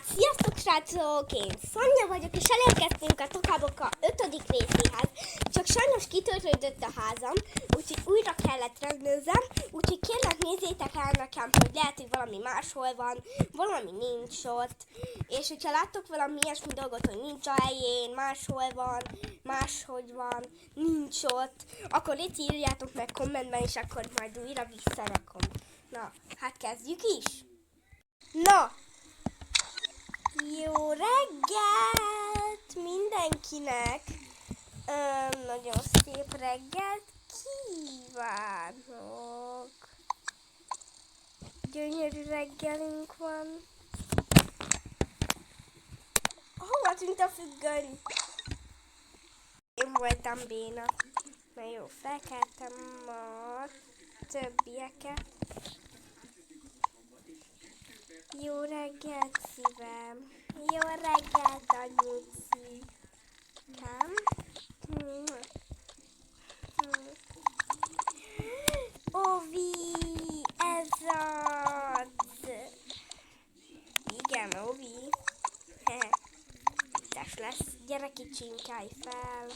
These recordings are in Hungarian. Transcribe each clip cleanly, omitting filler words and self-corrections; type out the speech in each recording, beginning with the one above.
Sziasztok srácok, én Szanya vagyok, és elérkeztünk a Tokaboka 5. részéhez. Csak sajnos kitörődött a házam, úgyhogy újra kellett rendőzzem, úgyhogy kérlek nézzétek el nekem, hogy lehet, hogy valami máshol van, valami nincs ott. És hogyha láttok valami ilyesmi dolgot, hogy nincs a helyén, máshol van, máshogy van, nincs ott, akkor itt írjátok meg kommentben, és akkor majd újra visszarakom. Na, hát kezdjük is! Na! Jó reggelt mindenkinek! Nagyon szép reggelt kívánok! Gyönyörű reggelünk van. Hova tűnt a függöny? Én voltam béna. Na jó, felkeltem a többieket. Jó reggelt, szívem! Jó reggelt, anyuci! Ovi, ez az! Igen, Ovi. Tess lesz, gyere kicsinkálj fel.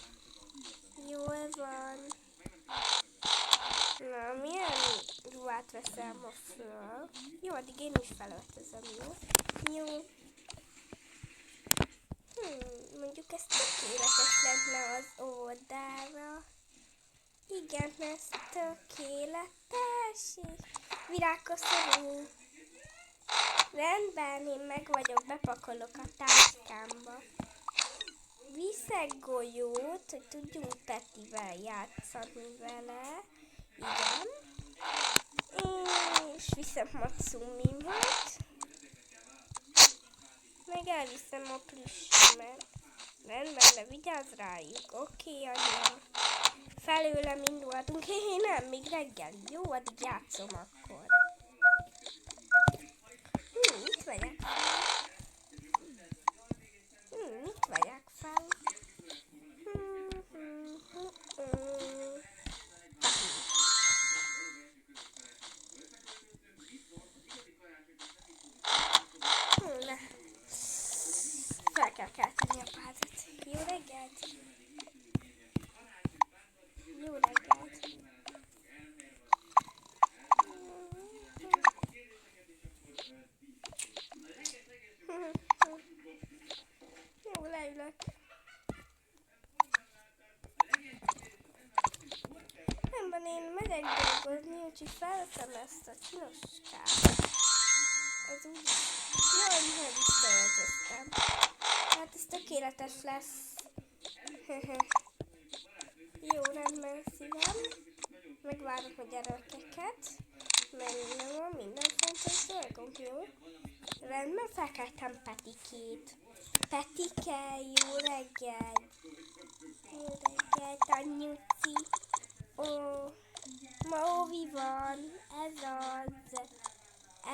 Jól van. Na, milyen ruhát veszel ma föl? Jó, addig én is felöltözöm, jó? Jó. Mondjuk ez tökéletes lenne az óvodára. Igen, ez tökéletes. Virágkoszorú. Rendben, én meg vagyok, bepakolok a táskámba. Viszek golyót, hogy tudjunk Petivel játszani vele. Igen. És viszem Matsumimat. Meg elviszem a plüssömet. Rendben, de vigyázz rájuk. Oké, anya. Felőlem indulhatunk. Nem, még reggel. Jó, addig játszom akkor. Mit vegyek fel? Mit vegyek fel? Fel kell kelteni a pázat. Jó reggelt! Jó reggelt! Jó, leülök. Nem, én megyek dolgozni, úgyhogy felveszem ezt a csinoskát. Ez úgy... Jaj, nem visszaöltöztem. Hát ez tökéletes lesz. Jó, rendben, szívem. Megvárom a gyerekeket. Mert nem van minden fontos dolgom, jó? Rendben, felkeltem Petikét. Petike, jó reggel. Jó reggel, anyuci. Ó, ma Ovi van.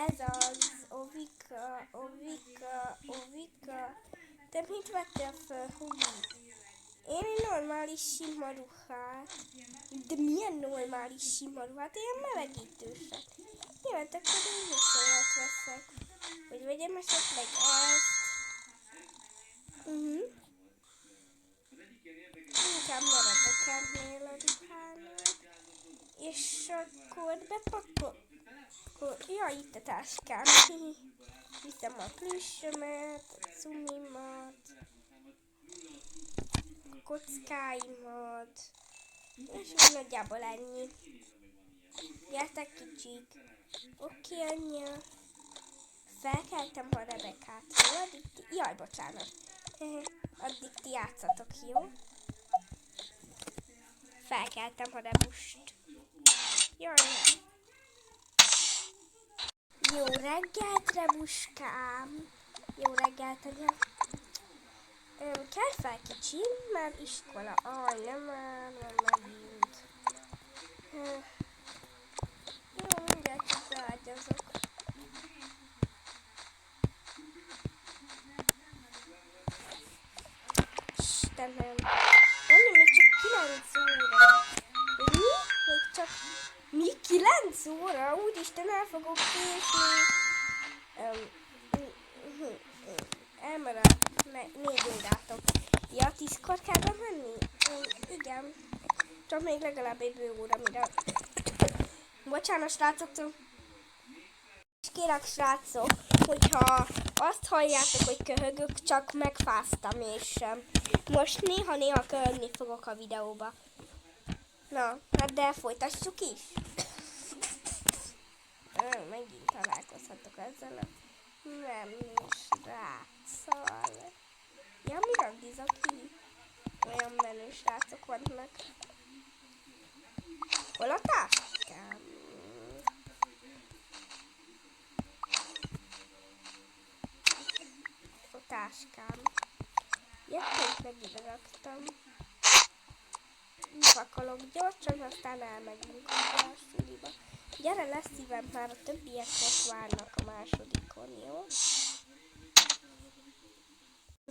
Ez az. Ovika. Te mit vettél föl, Hugi? Én egy normális sima ruhát. De milyen normális sima ruhát? Ilyen melegítőset. Jó, hát akkor én is olyat veszek. Hogy vegyem esetleg ezt. Inkább maradok ennél a ruhánál. És akkor bepakol. Ja, itt a táskám. Viszem a plüssömet, a cumimat, a kockáimat, és úgy nagyjából ennyi. Gyertek kicsik. Oké, anya. Felkeltem a Rebekát, jó? Addig jaj, bocsánat. Addig ti játszatok, jó? Felkeltem a Rebust. Jaj, nem. Jó reggelt, Rebuskám! Jó reggelt, anya! Kell fel kicsi, mert iskola. Nem megint. Jó, mindjárt csak beágyazok. Istenem! Annyi, még csak 9 óra. Mi? Még csak... Mi? 9 óra? Úristen, el fogok késni. Mikor kell bemenni? Igen. Csak még legalább egy bő óra, mire... Bocsánat, srácoktól. És kérek, srácok, hogyha azt halljátok, hogy köhögök, csak megfáztam, és most néha köhögni fogok a videóba. Na, hát de folytassuk is. Megint találkozhatok ezzel a menő sráccal. Ja, mi randizok ki? Olyan menő srácok vannak. Hol a táskám? A táskám. Jöttem, meg ide raktam. Pakolok gyorsan, aztán elmegyünk a suliba. Gyere, lesz szívem, már a többiek most várnak a másodikon, jó?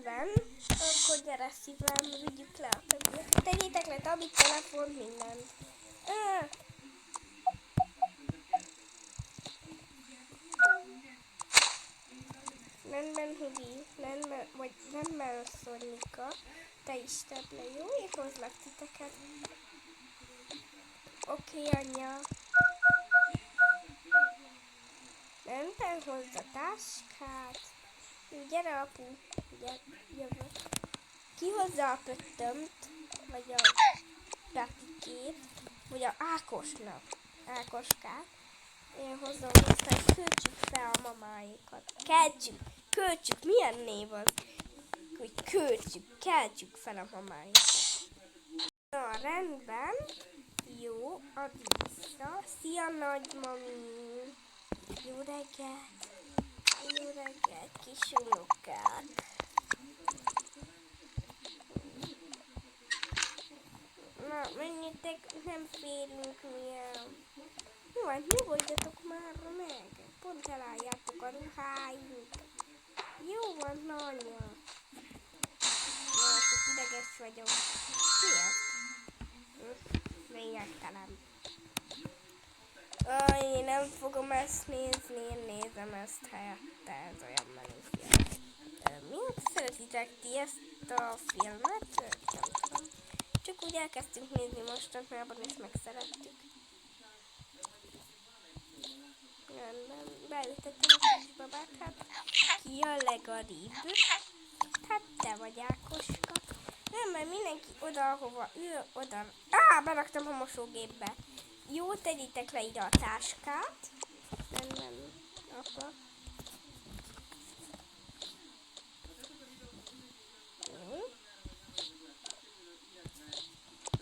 Van, akkor gyere szívem, vigyük le a többiek. Tegyétek le tabit, telefon, mindent. Nem Hudi, nem Szonika, te is tedd le, jó? Én hozlak titeket. Oké, anya. Nem hozd a táskát. Gyere, apu. Jövök. Ki hozza a pöttömt, vagy a Petikét, vagy a Ákosnak. Ákoskát. Én hozom vissza, és költsük fel a mamáikat. Költsük, milyen név az? Hogy keltsük fel a mamáikat. Na, rendben. Jó, add vissza. Szia, nagymami. Jó reggelt. Jó reggelt, kis unokák. Na, menjetek, nem férünk milyen. Jó, hát nyugodjatok már meg. Pont elálljátok a ruháink. Jó van, na anya. Jó, csak ideges vagyok. Miért? Lényegtelen. Én nem fogom ezt nézni, én nézem ezt helyette, ez olyan menő film. Miért szeretitek ti ezt a filmet? Nem tudom. Csak úgy elkezdtünk nézni mostanában, és megszerettük. Rendben, beültettem a kisbabát, hát ki a legaribb? Hát te vagy, Ákoska. Nem, mert mindenki oda, ahova ül, oda. Beraktam a mosógépbe. Jó, tegyétek le ide a táskát. Nem, apa. Jó.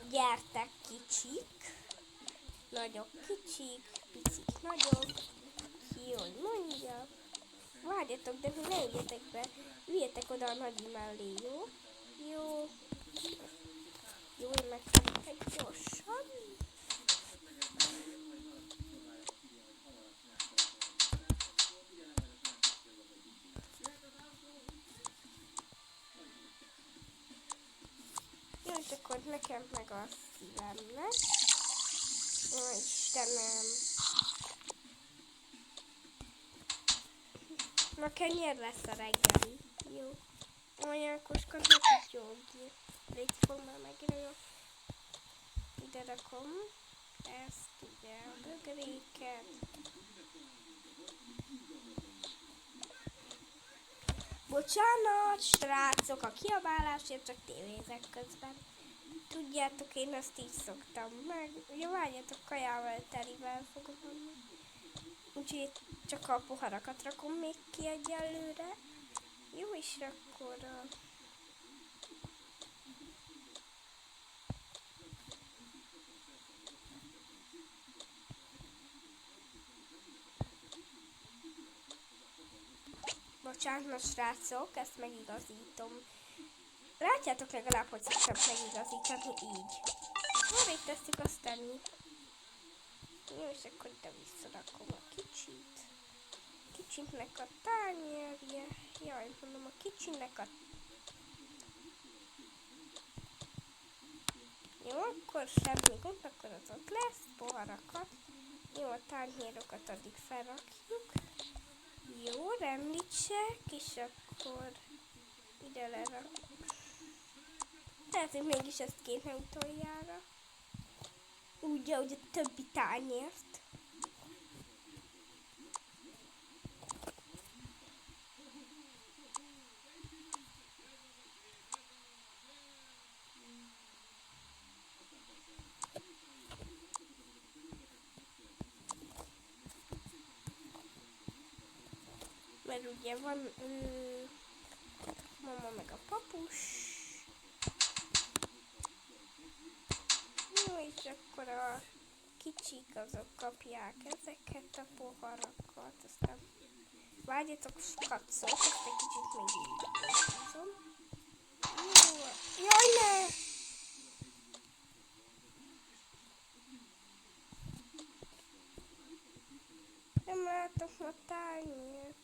Gyertek, kicsik. Nagyok, kicsik. Picik, nagyok. Ki, hogy mondja. Várjatok, de ne üljetek be. Üljetek oda a nagyi mellé, jó? Jó. Jó, én megtanulok egy gyorsan. Jó, és akkor nekem meg a szívemnek. Ó, Istenem. Na, kenyér lesz a reggeli. Jó. Olyan Ákoska, ne tudjogj. Légy fog már megírni. Ide rakom. Ezt ugye a bögréket. Bocsánat, srácok, a kiabálásért csak tévézek közben. Tudjátok, én ezt így szoktam meg. Ugye várjatok, kajával telivel fogom adni. Úgyhogy csak a poharakat rakom még ki egyelőre. Jó, és akkor... Bocsánat, srácok, ezt megigazítom. Látjátok legalább, hogy szoktam megigazítani így. Hol itt tesszük, aztán mi? Jó, és akkor ide visszarakom a kicsit. Kicsinek a tányérje. Jaj, mondom, a kicsinek a... Jó, akkor semmi gond, akkor az ott lesz. Poharakat. Jó, a tányérokat addig felrakjuk. Jó, rendítsek, és akkor ide lerakjuk. Lehet, hogy mégis ezt kéne utoljára. Úgy, ahogy a többi tányért. Mert ugye van mama meg a papus. Jó, és akkor a kicsik azok kapják ezeket a poharakat, aztán vágyatok katszót, ezt egy kicsit még így húzom. Jó, jaj ne! Nem látok a tányért.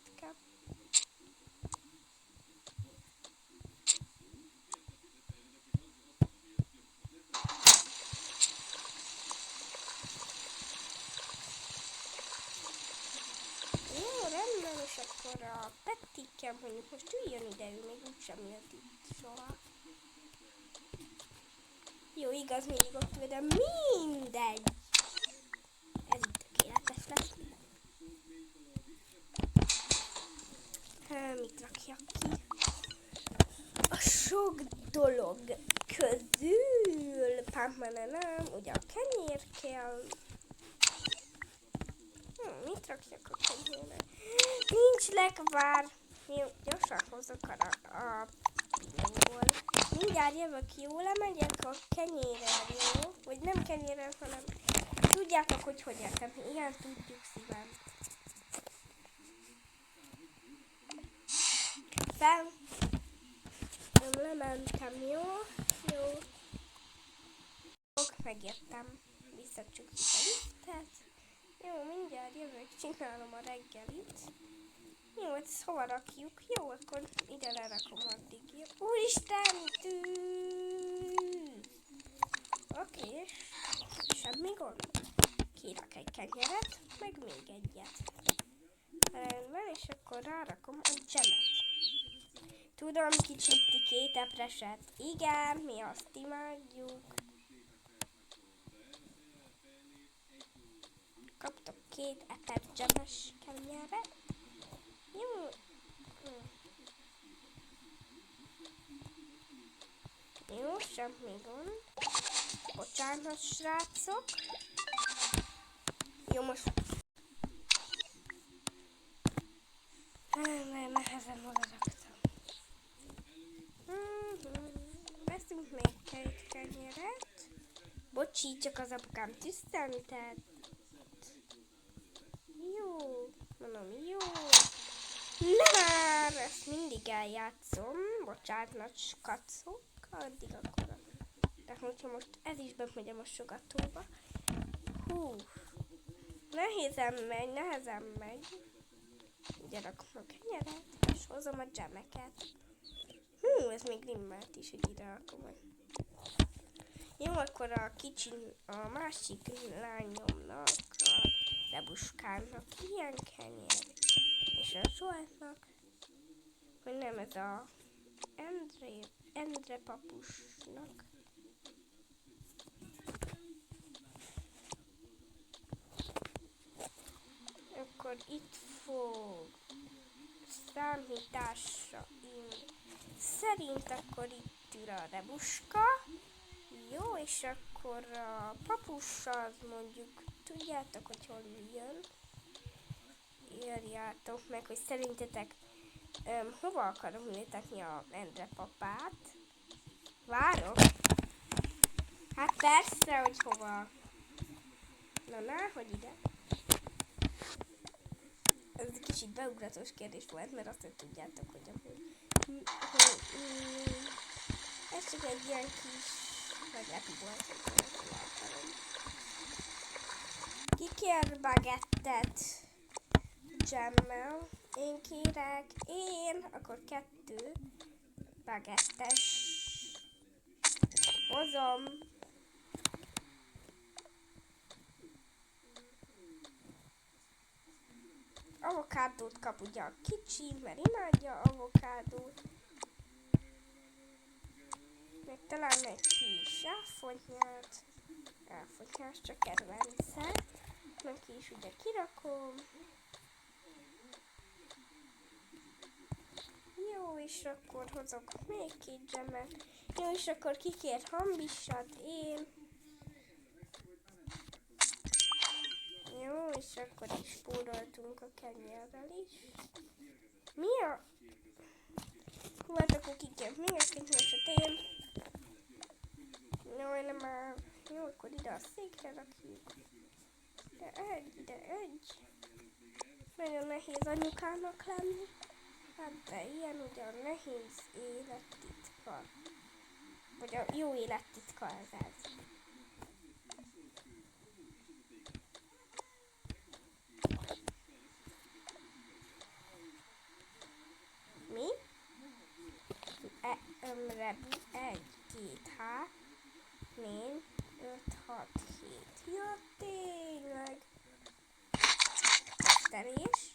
Jó, rendben, és akkor a Pettikem mondjuk most üljön ide, ő még úgysem jött itt soha. Jó, igaz, mindig ott ül, de mindegy. Ez itt tökéletes lesz. Mit rakjak ki? A sok dolog közül nem, ugye a kenyér kell. Mit rakjak a kenyérre? Nincs lekvár. Jó, gyorsan hozok a pilóból. Mindjárt jövök, jó? Lemegyek a kenyérrel, jó? Vagy nem kenyérrel, hanem tudjátok, hogy értem. Igen, tudjuk szívem. Fel. Nem lementem, jó? Jó. Megértem. Visszacsukjuk a lisztet. Jó, mindjárt jövök, csinálom a reggelit. Jó, ezt hova rakjuk? Jó, akkor ide lerakom addig. Úristen, tűz! Oké, semmi gond. Kirak egy kenyeret, meg még egyet. Rendben, és akkor rárakom a dzsemet. Tudom, kicsit két epreset. Igen, mi azt imádjuk. Kaptok 2 epes dzsemes kenyeret. Jó. Jó, semmi gond. Bocsánat, srácok. Jó, most... Nehezen oda raktam. Veszünk még 2 kenyeret. Bocsi, csak az apukám tüsszentett. Jó, mondom, jó. Nem, ezt mindig eljátszom. Bocsánat, skacok. Addig akkor. De hogyha most ez is bemegy a mosogatóba. Hú. Nehezen megy. Ugye rakom a kenyeret, és hozom a dzsemeket. Hú, ez még rimmelt is, hogy ide rakom. Jó, akkor a másik lányomnak, a Rebuskának ilyen kenyér. És a Zsoltnak, hogy nem, ez a Endre papusnak. Akkor itt fog számításra szerint akkor itt ül a Rebuska. Jó, és akkor a papussal mondjuk tudjátok, hogy hol jön. Írjátok meg, hogy szerintetek hova akarom ültetni a Endre papát. Várok. Hát persze, hogy hova. Na, hogy ide. Ez egy kicsit beugratos kérdés volt, mert azt nem tudjátok, hogy ez csak egy ilyen kis meglepő volt, hogy akarom. Ki kér bagettet dzsemmel? Én kérek, akkor 2 bagettes. Hozom. Avokádót kap ugye a kicsi, mert imádja avokádót. Még talán elfogyás, csak kedvence. Neki is ugye kirakom. Jó, és akkor hozok még 2 gemet. Jó, és akkor kikér hambisat, én. Jó, és akkor is spóroltunk a kenyérrel is. Mi a... Hú, hát akkor kikért még egy kenyérsat, én. Jó, én már... Jó, akkor ide a székre rakjuk. De egy. Nagyon nehéz anyukának lenni. Hát de ilyen ugye a nehéz élettitka. Vagy a jó élettitka ez. Mi? Rebu 1, 2, 3, 4, 5, 6, 7. Ja, tényleg. Terés.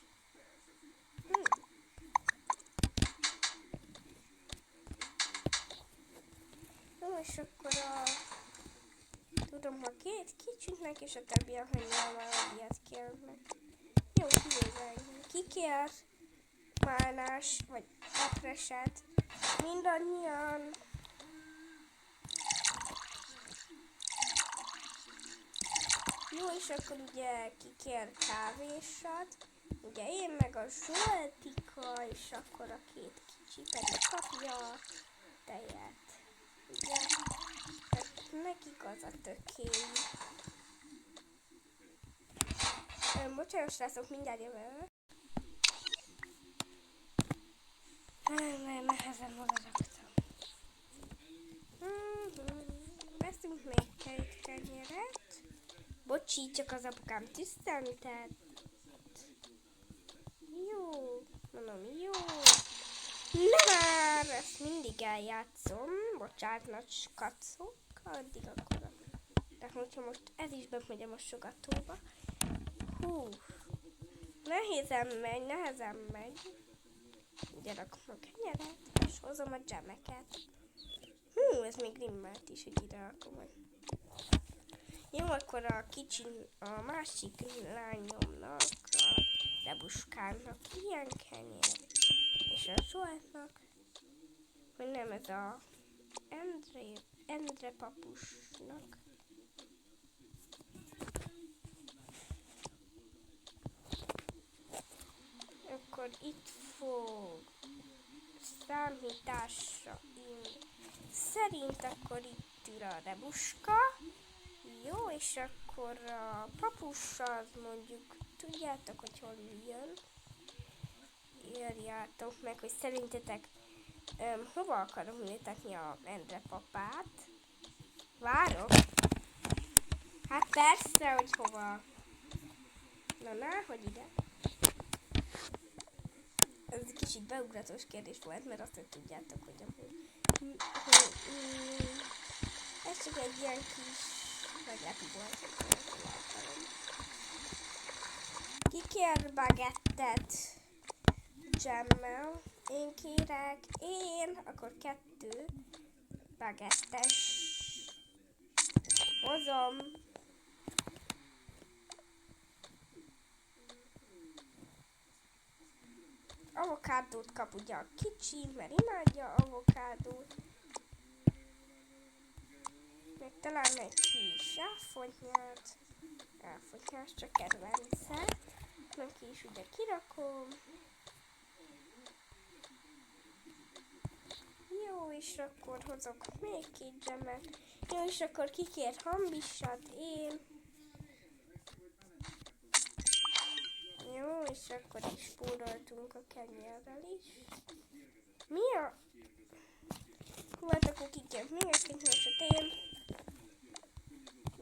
Jó, és akkor tudom, ha 2 kicsiknek, és a többiek, hogy nem ilyet kérnek. Jó, kivégeljünk. Ki kér málnás, vagy epreset. Mindannyian. Jó, és akkor ugye ki kér kávésat. Ugye én meg a Zsoltika, és akkor a 2 kicsi pedig kapja a tejet. Ugye? Nekik az a tökély. Bocsánat, srácok, mindjárt jövök. Nehezen magaraktam. Veszünk még 2 kenyeret. Bocsi, csak az apukám tüsszentett. Jó, mondom, jó. Nem, ezt mindig eljátszom. Bocsánat, nagy kacok. Addig akkor. De hogyha most ez is bemegy a mosogatóba. Hú. Nehezen megy. Ugye rakom a kenyeret, és hozom a dzsemeket. Hú, ez még rimmelt is, hogy ide rakom. Jó, akkor a másik lányomnak, a Rebuskának ilyen kenyér. És a Zsoltnak, hogy nem, ez a Endre papusnak. Akkor itt fog számításra szerint akkor itt ül a Rebuska. Jó, és akkor a papus az mondjuk, tudjátok, hogy hol jön. Írjátok meg, hogy szerintetek hova akarom ültetni a Endre papát. Várok. Hát persze, hogy hova. Na, hogy ide. Ez egy kicsit beugratos kérdés volt, mert azt, hogy tudjátok, hogy ez csak egy ilyen kis meglepő volt, hogy akarom. Ki kér bagettet dzsemmel? Én kérek, akkor 2 bagettes. Hozom. Avokádót kap ugye a kicsi, mert imádja avokádót. Még talán egy kis elfogyás, csak kedvence. Neki is ugye kirakom. Jó, és akkor hozok még 2 gemet. Jó, és akkor kikér hambisat, én. Jó, és akkor is spóroltunk a kenyérrel is. Mi a... Hú, hát akkor kikér még egy kenyérsat, én.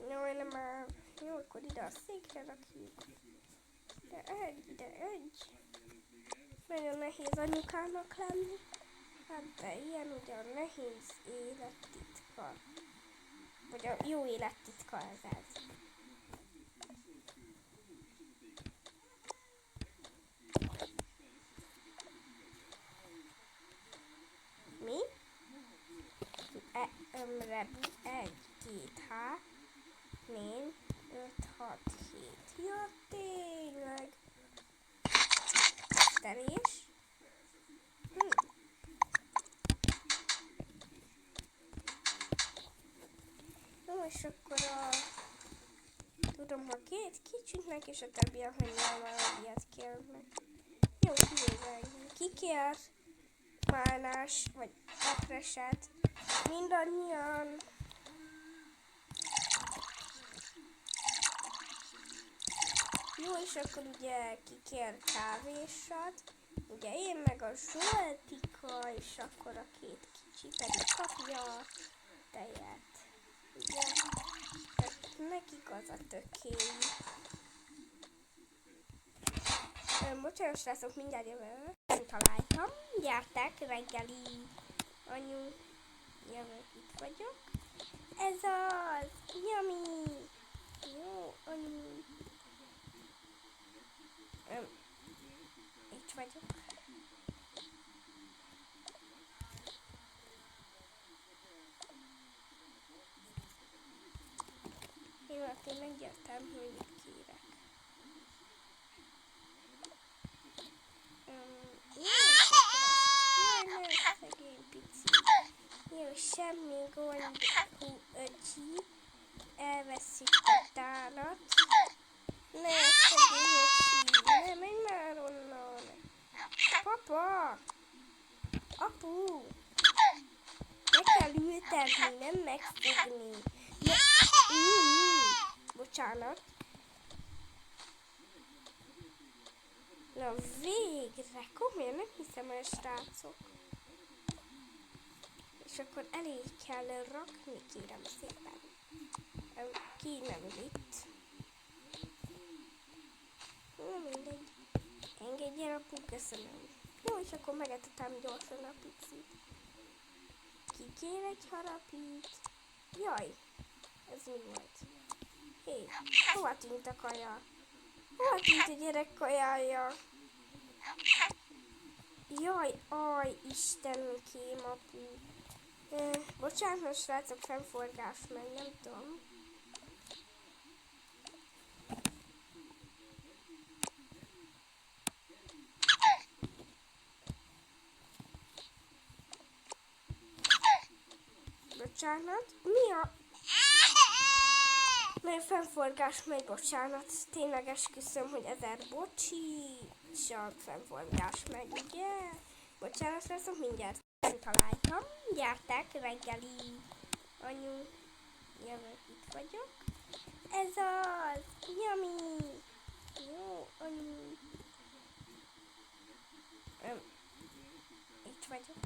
Jó, én már... Jó, akkor ide a székre rakjuk. De egy. Nagyon nehéz anyukának lenni. Hát de ilyen ugye a nehéz élettitka. Vagy a jó élettitka ez. Mi? Rebi 1, 2, 3, 4, 5, 6, 7. Ja, tényleg. Terés. Jó, és akkor tudom, ha két kicsiknek, és a többiek, hogy nem ilyet kérnek. Jó, kikér málnás, vagy epreset. Mindannyian. Jó, és akkor ugye kikér kávésat. Ugye én meg a Zsoltika, és akkor a két kicsi pedig kapja a tejet. Ugye? Nekik az a tökély. Bocsánat, srácok, mindjárt jövök. Nem találtam. Gyertek, reggeli. Anyu, jövök, itt vagyok. Ez az! Yummy! Jó, anyu. Itt vagyok. Jó, hát én megértem, hogy mit kérek. Jaj, nem, szegény pici. Jó, semmi gond, hú, öcsi. Elveszik a tálat. Ne, szegény öcsi, ne, menj már onnan. Papa! Apu! Meg kell ültetni, nem megfogni. Bocsánat. Na végre, komolyan nem hiszem el, srácok. És akkor elé kell rakni, kérem szépen. Ki nem itt. Mindegy. Engedj el, apu, köszönöm. Jó, és akkor megetetem gyorsan a picit. Kikér egy harapit. Jaj, ez mi volt? Hé, hova tűnt a kaja? Hova tűnt a gyerek kajája? Jaj, aj, Istenkém, apu. Bocsánat, srácok, fennforgás meg, nem tudom. Bocsánat, mi a... Mert fennforgás megy, bocsánat. Tényleg esküszöm, hogy 1000 bocsi. Csak fennforgás megy, ugye? Bocsánat, srácok, mindjárt találtam. Gyertek, reggeli. Anyu, jövök, itt vagyok. Ez az! Yummy! Jó, anyu. Itt vagyok.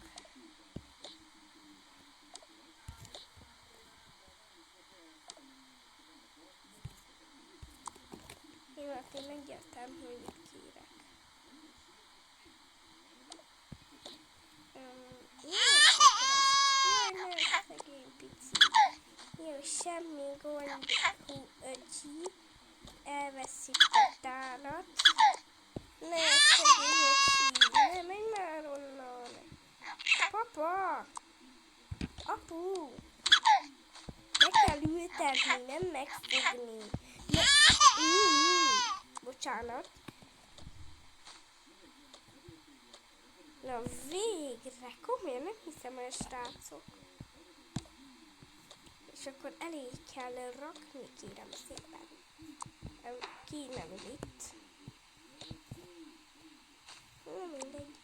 Jó, hát én megértem, hogy mit kérek. Jaj, nem, szegény pici. Jó, semmi gond, hú, öcsi. Elveszik a tálat. Ne, szegény öcsi, ne, menj már onnan. Papa! Apu! Meg kell ültetni, nem megfogni. Bocsánat. Na végre, komolyan nem hiszem el, srácok. És akkor elé kell rakni, kérem szépen. Ki nem itt. Mindegy.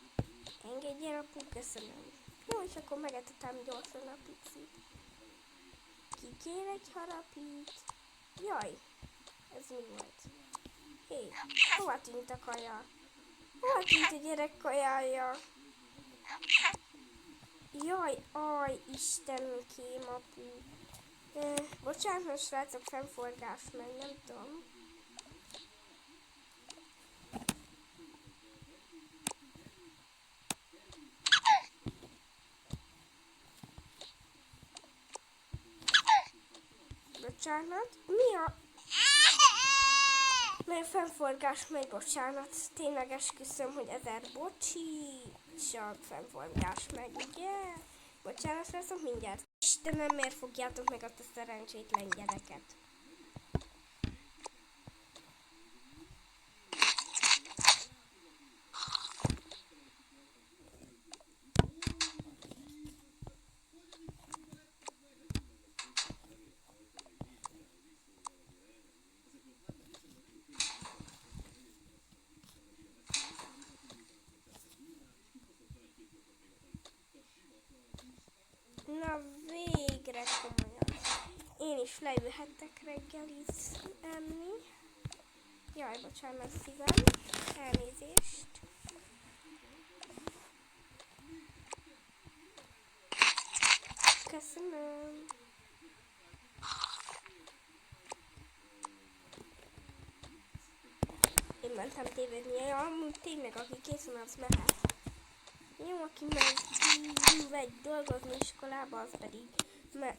Engedj el, apu, köszönöm. Jó, és akkor megetetem gyorsan a picit. Kikér egy harapit. Jaj, ez mi volt? Hé, hova tűnt a kaja? Hova tűnt a gyerek kajája? Jaj, aj, Istenkém, apu. Bocsánat, srácok, fennforgás meg, nem tudom. Bocsánat, mi a... Mert fennforgás megy, bocsánat. Tényleg esküszöm, hogy 1000 bocsi. Csak fennforgás megy, ugye? Bocsánat, srácok, mindjárt. Istenem, miért fogjátok meg azt a szerencsétlen gyereket? Na végre komolyan. Én is leülhettek reggelit enni. Jaj, bocsánat szívem. Elnézést. Köszönöm. Én mentem tévézni, ja, amúgy tényleg aki készen az mehet. Jó, aki megy dolgozni iskolába, az pedig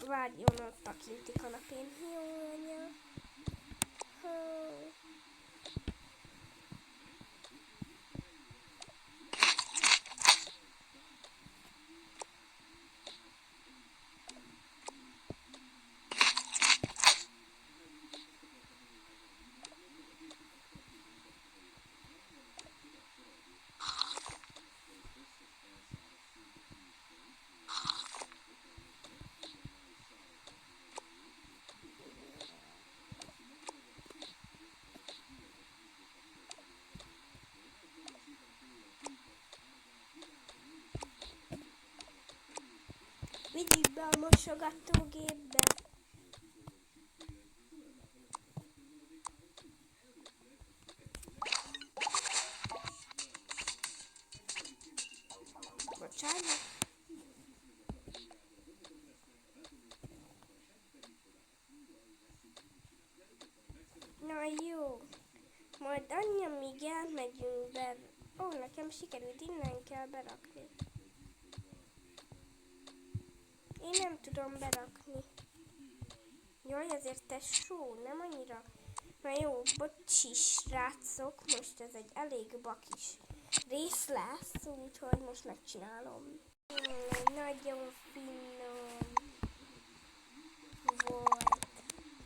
várjon ott a kinti kanapén. Jó, anya. Vigyük be a mosogatógépbe. Bocsánat. Na jó. Majd annyi, amíg elmegyünk be. Ó, nekem sikerült, innen kell berakni. Én nem tudom berakni. Jaj, azért tesó, nem annyira. Na jó, bocsi srácok, most ez egy elég bakis rész lesz, úgyhogy most megcsinálom. Nagyon finom volt.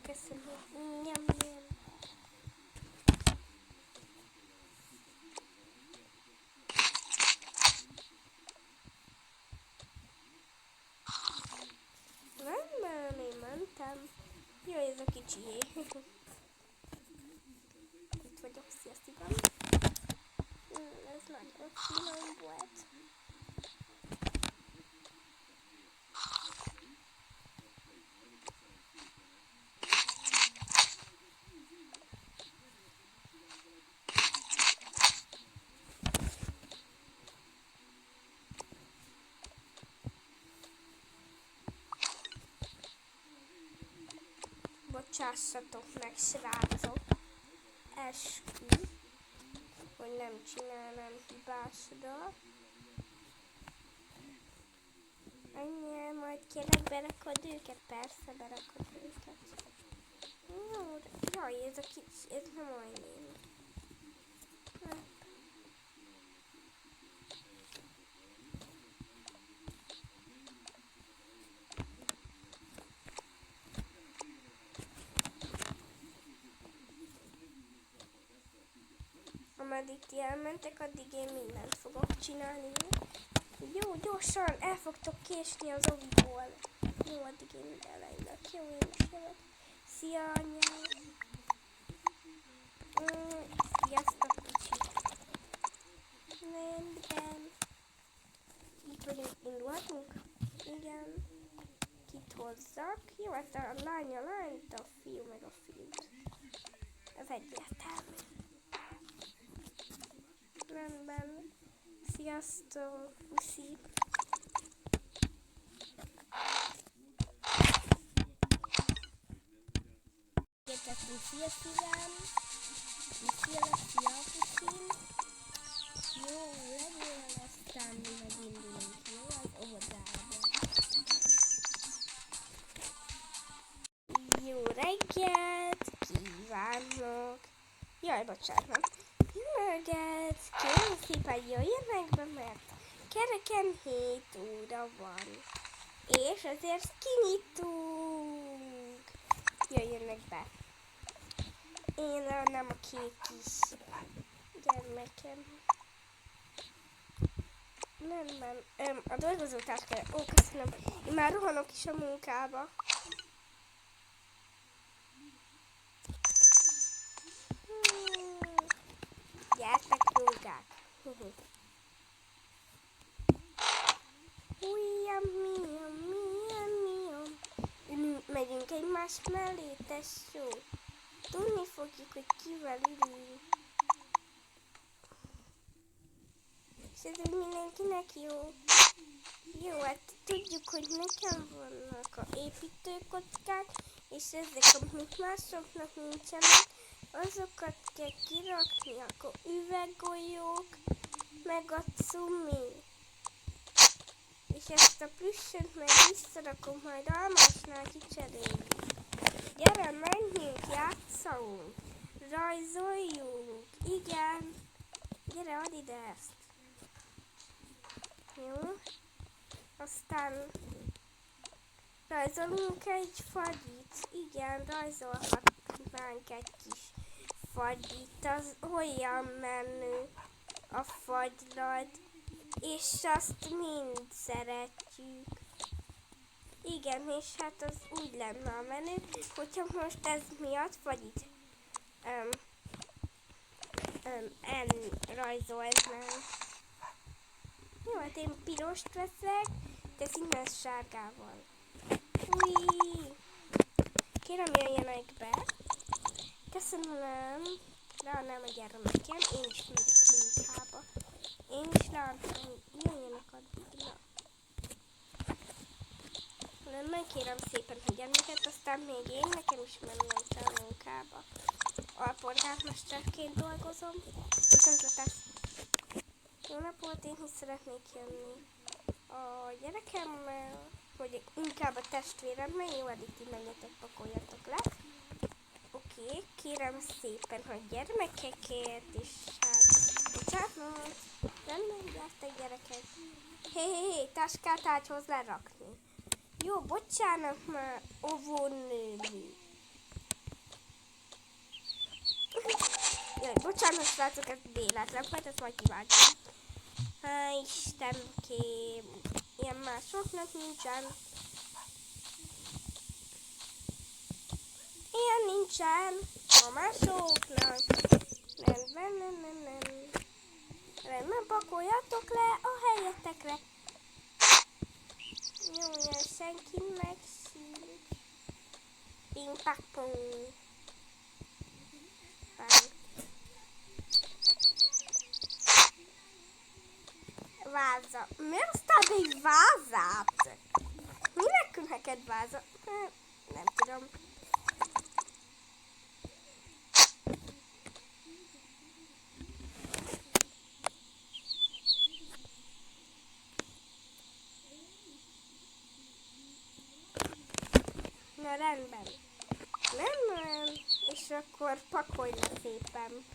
Köszönöm. Nyam, nyam. Nem, én mentem. Jaj, ez a kicsié. Itt vagyok, szia szívem. Ez nagyon finom volt. Bocsássatok meg, srácok. Eskü, hogy nem csinálnám hibásra. Annyi, majd kérlek berakod őket? Persze berakod őket. Jó, jaj, ez a kicsi, ez nem olyan. Ameddig ti elmentek, addig én mindent fogok csinálni. Jó, gyorsan, el fogtok késni az oviból. Jó, addig én elejlek. Jó, én is jövök. Szia, anyám. Sziasztok, kicsi. Rendben. Itt vagyunk, indulhatunk? Igen. Kit hozzak? Jó, hát a lány a lányt, a fiú meg a fiút. Ez egyértelmű. Rendben. Sziasztok, puszi. Érkeztünk, szia szívem. Szia, puszim. Jó, legyél, aztán mi megindulunk, jó, az óvodába. Jó reggelt kívánok. Jaj, bocsánat. Jó reggelt, kérem szépen jöjjenek be, mert kereken 7 óra van. és ezért kinyitunk. Jöjjenek be. Én nem a kék kis gyermekem. Nem. A dolgozótáskára. Ó, köszönöm. Én már rohanok is a munkába. Gyertek, rógák. Megyünk egymás mellé, tesó. Tudni fogjuk, hogy kivel ülünk. És ez úgy mindenkinek jó. Jó, hát tudjuk, hogy nekem vannak a építőkockák, és ezek, amik másoknak nincsenek, azokat kell kirakni, akkor üveggolyók, meg a cumi. És ezt a plüssöt meg visszarakom, majd almásnál kicseréljük. Gyere, menjünk, játszunk, rajzoljunk, igen. Gyere, add ide ezt. Jó. Aztán rajzolunk egy fagyit. Igen, rajzolhatnánk egy kis fagyit. Az olyan menő a fagylad. És azt mind szeretjük. Igen, és hát az úgy lenne a menő, hogyha most ez miatt fagyit rajzolnánk. Jó, hát én pirost veszek, de színes sárgával. Új! Kérem, jöjjenek be. Köszönöm. De nem a gyermekem, én is megyek munkába. Én is látom, jöjjenek addig. Nem kérem szépen, hogy gyermeket, aztán még én, nekem is mennem kell a munkába. Alpolgármesterként dolgozom. Viszontlátás. Jó napot, én is szeretnék jönni a gyerekemmel, vagy inkább a testvéremmel. Jó, addig ti menjetek, pakoljatok le. Oké, kérem szépen, hogy gyermekekért is, hát, bocsánat, nem gyertek gyerekek. Hé, táskát ágyhoz lerakni. Jó, bocsánat már, óvónőm. Jaj, bocsánat, srácok, ez véletlen, majd ezt majd kivágom. Há, Istenkém, ilyen másoknak nincsen. Ilyen nincsen a másoknak. Nem. Rendben, pakoljatok le a helyetekre. Jó, senki megsír. Ping, pak, pong. Váza. Miért hoztál egy vázát? Minek neked váza? Nem tudom. Na rendben. Nem. És akkor pakolj le szépen.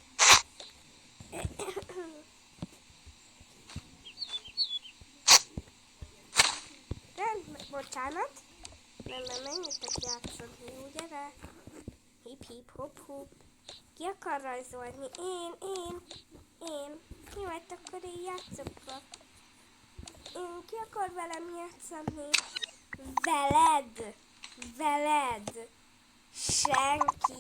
Bocsánat. Nem, menjetek játszani, ugye? Hip, hop. Ki akar rajzolni? Én. Jó, hát akkor én játszok. Ki akar velem játszani? Veled. Senki.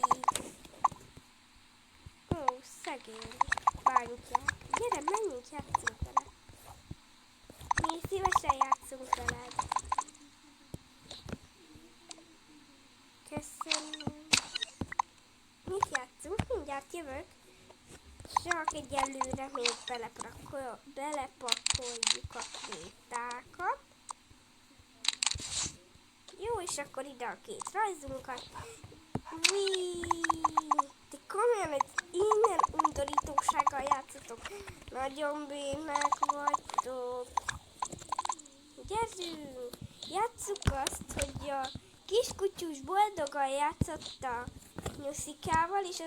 Ó, szegény. Bántják. Gyere, menjünk, játszunk vele. Mi szívesen játszunk veled. Köszönöm. Mit játszunk? Mindjárt jövök. Csak egyelőre még belepakoljuk a krétákat. Jó, és akkor ide a két rajzunkat. Ti komolyan egy innen undorítósággal játszotok. Nagyon bénák vagytok. Gyerünk! Játsszuk azt, hogy a kiskutyus boldogan játszott a Nyuszikával, és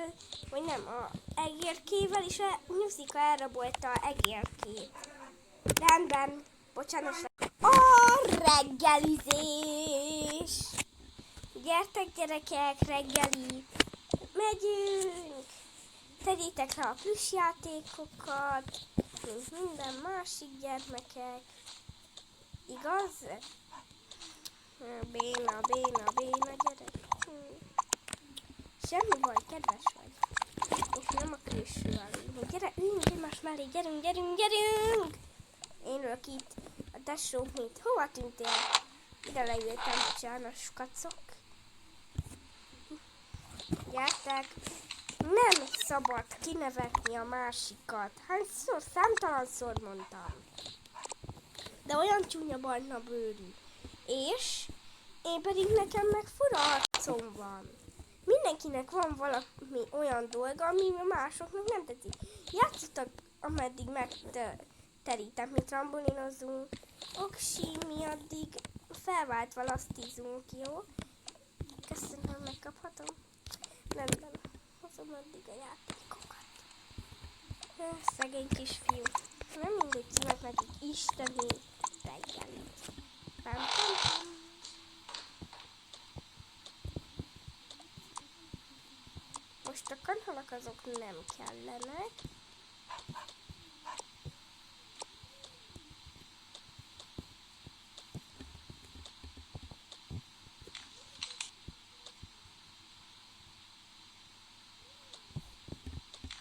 vagy nem, a egérkével, és a Nyuszika elrabolta a egérkét. Rendben, bocsánat. A reggelizés! Gyertek gyerekek, reggeli! Megyünk! Tegyétek le a plüssjátékokat, mint minden másik gyermekek. Igaz? Béna gyerek. Semmi baj, kedves vagy. És nem a külső alul. Gyere, üljünk egymás mellé, gyerünk! Én ülök itt, a tesók mit? Hova tűntél? Ide leültem, csános kacok. Gyertek! Nem szabad kinevetni a másikat. Hányszor, számtalanszor mondtam. De olyan csúnya barna bőrű. És én pedig nekem meg fura arcom van. Mindenkinek van valami olyan dolga, ami másoknak nem tetszik. Játszottad, ameddig megterítem, mi trambolinozunk. Oksi, mi addig felváltva lasztizunk, jó? Köszönöm, megkaphatom. Rendben, hozom addig a játékokat. Szegény kisfiú. Nem mindegy, csinálok nekik isteni reggelit. Pam. Most a kanhalak azok nem kellenek.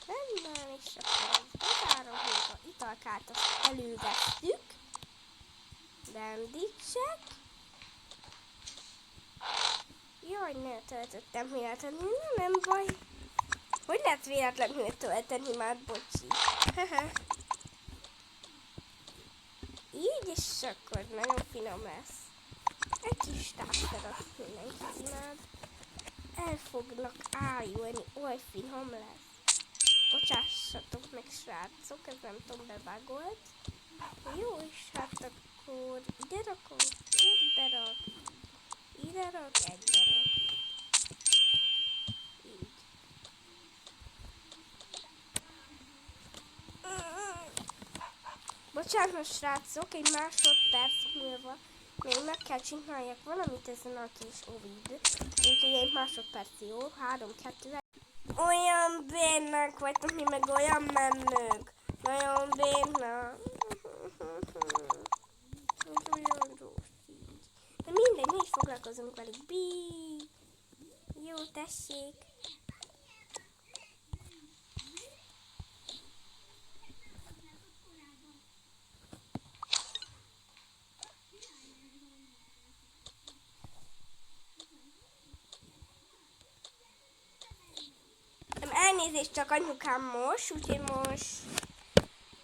Rendben, és akkor bezárom, hogy a italkát azt elővettük. Rendítsek. Jaj, ne töltöttem véletlenül, nem baj. Hogy lehet véletlenül tölteni már, bocsi? Így is akkor nagyon finom lesz. Egy kis tápszerat mindenki imád. El fognak ájulni, oly finom lesz. Bocsássatok meg, srácok, ez nem tudom, bevágolt. Jó, és hát akkor ide rakom, ide rak, ide rak, egybe rak. Így. Bocsánat, srácok, egy másodperc múlva még meg kell csináljak valamit ezen a kis ovid. Úgyhogy egy másodperc, jó? 3, 2, 1. Olyan bénák vagytok, mi meg olyan menők. Nagyon béna. Ez olyan rossz így. De mindegy, mi is foglalkozunk velük. Bí. Jó, tessék. Elnézést, csak anyukám most, úgyhogy most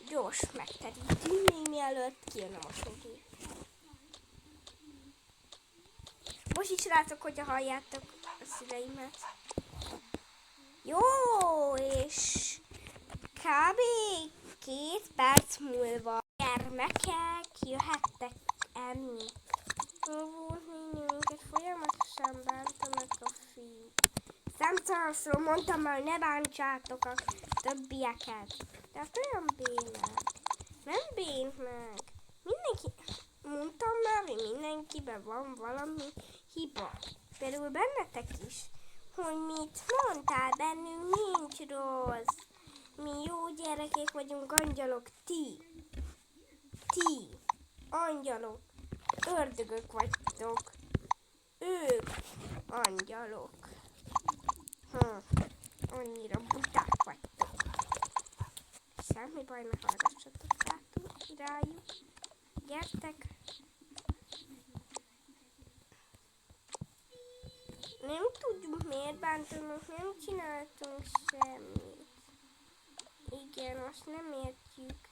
gyors megterítünk, még mielőtt kijön a mosógép. Most is rátok, hogyha halljátok a szüleimet. Jó, és kb. 2 perc múlva gyermekek jöhettek enni. Minket folyamatosan bántanak a fiúk. Számtalanszor mondtam már, ne bántsátok a többieket. De hát olyan bénák. Nem bénák. Mindenki... Mondtam már, hogy mindenkiben van valami hiba. Például bennetek is. Hogy mit mondtál, bennünk nincs rossz. Mi jó gyerekek vagyunk, angyalok, ti. Angyalok. Ördögök vagytok. Ők angyalok. Annyira buták vagytok. Semmi baj, ne hallgassatok rájuk. Gyertek. Nem tudjuk, miért bántanak, nem csináltunk semmit. Igen, azt nem értjük.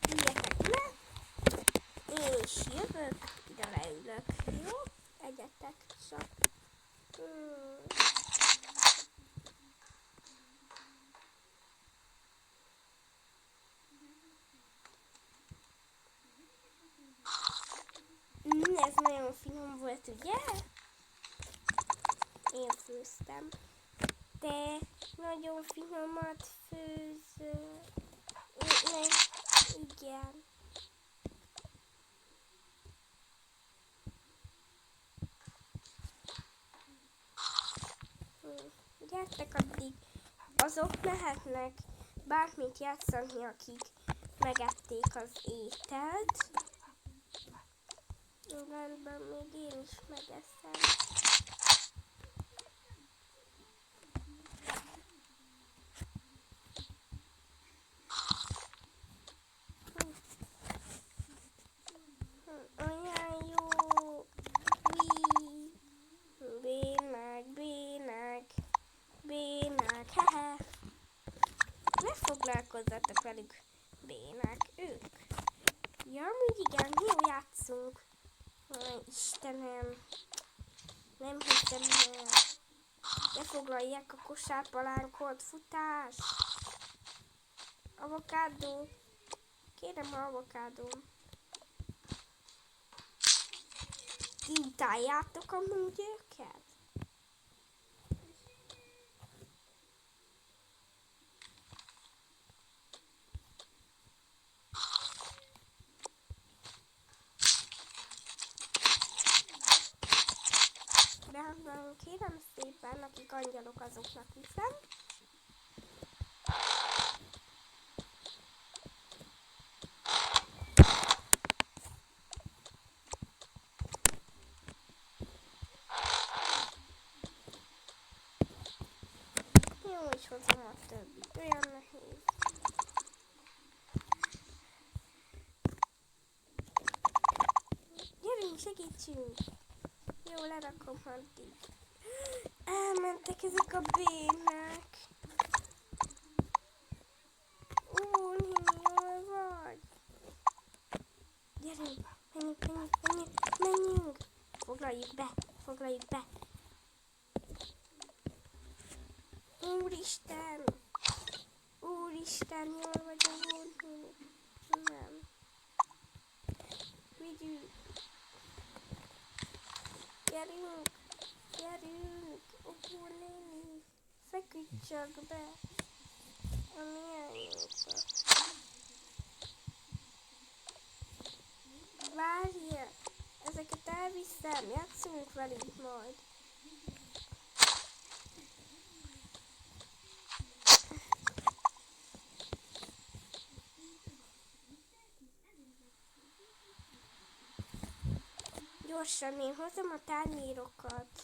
Üljetek le. Én is jövök, ide leülök. Jó? Egyetek csak. Ez nagyon finom volt, ugye? Én főztem. Te nagyon finomat főz. azok mehetnek bármit játszani, akik megették az ételt. Rendben, még én is megeszem. Olyan jó. Bénák, hehe. Ne foglalkozzatok velük, bénák, ők. Ja, úgy igen, jó játszunk. Istenem, nem hiszem el. Ne foglalják a kosárpalánkot, futás. Avokádó. Kérem, avokádó. Ti utáljátok amúgy őket? Rendben, kérem szépen, akik angyalok, azoknak viszem. Jó, is hozom a többit, olyan nehéz. Gyerünk, segítsünk! Jó, lerakom addig. Elmentek ezek a bénák. Jól vagy. Gyerünk, menjünk. Foglaljuk be. Úristen, jól vagyok. Nem. Vigyük. Gyerünk, Opó néni, feküdj csak be a miányunkba. Várj, ezeket elviszem, játszunk velük majd. Gyorsan, én hozom a tányérokat.